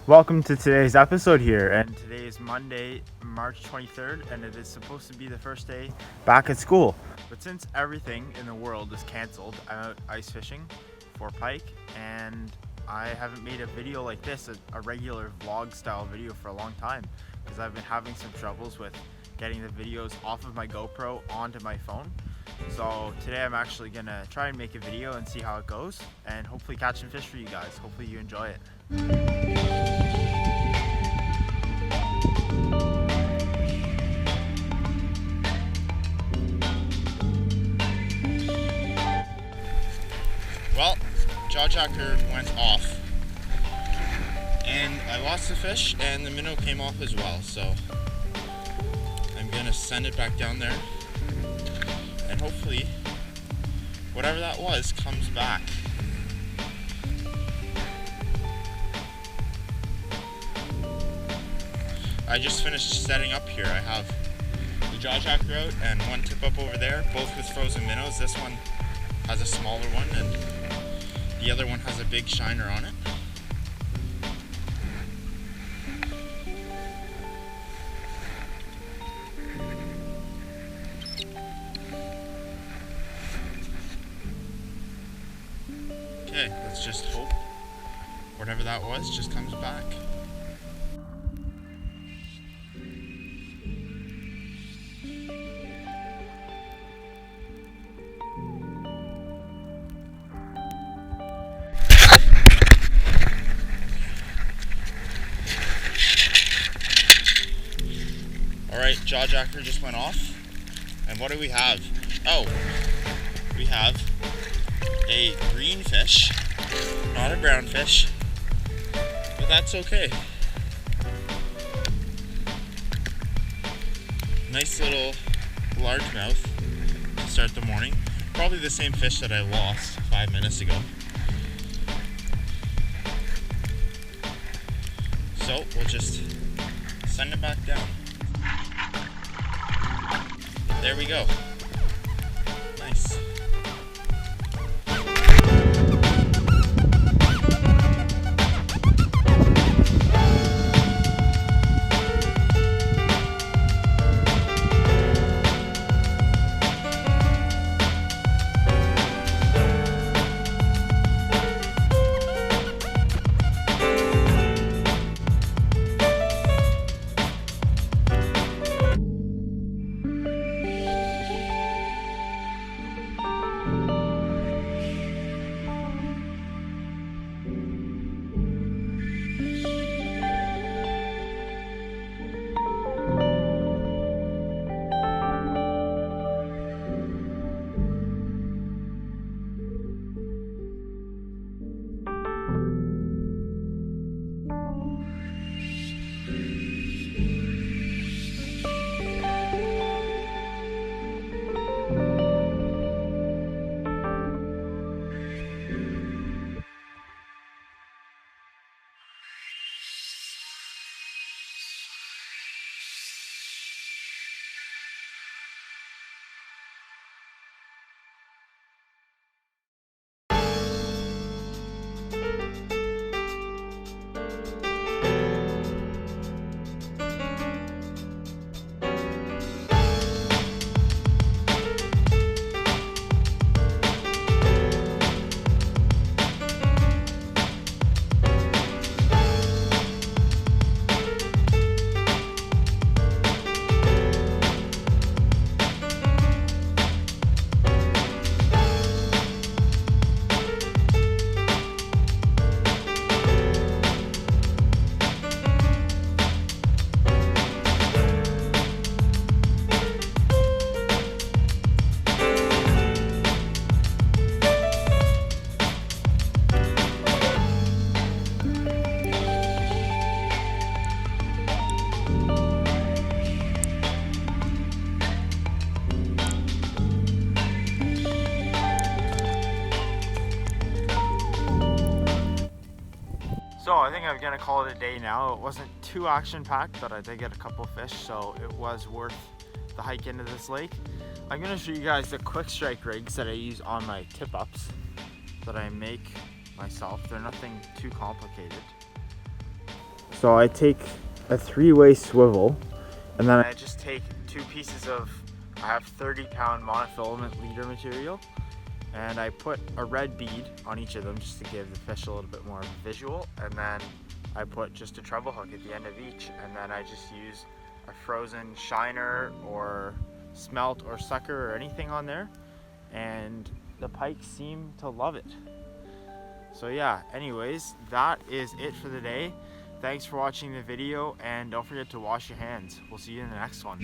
Welcome to today's episode here, and today is Monday, March 23rd, and it is supposed to be the first day back at school. But since everything in the world is canceled, I'm out ice fishing for pike, and I haven't made a video like this, a regular vlog style video, for a long time, because I've been having some troubles with getting the videos off of my GoPro onto my phone. So today I'm actually gonna try and make a video and see how it goes, and hopefully catch some fish for you guys. Hopefully you enjoy it. Well, jaw jacker went off and I lost the fish and the minnow came off as well, so I'm gonna send it back down there and hopefully whatever that was comes back. I just finished setting up here. I have the jaw jacker out and one tip up over there, both with frozen minnows. This one has a smaller one and the other one has a big shiner on it. Okay, let's just hope whatever that was just comes back. Alright, jaw jacker just went off. And what do we have? Oh, we have a green fish, not a brown fish, but that's okay. Nice little largemouth to start the morning. Probably the same fish that I lost 5 minutes ago. So we'll just send it back down. There we go. Nice. So I think I'm gonna call it a day now. It wasn't too action-packed, but I did get a couple of fish, so it was worth the hike into this lake. I'm gonna show you guys the quick strike rigs that I use on my tip-ups that I make myself. They're nothing too complicated. So I take a 3-way swivel, and then I just take 2 pieces of, I have 30-pound monofilament leader material, and I put a red bead on each of them just to give the fish a little bit more of a visual, and then I put just a treble hook at the end of each, and then I just use a frozen shiner or smelt or sucker or anything on there, and the pike seem to love it. So yeah, anyways, that is it for the day. Thanks for watching the video, and don't forget to wash your hands. We'll see you in the next one.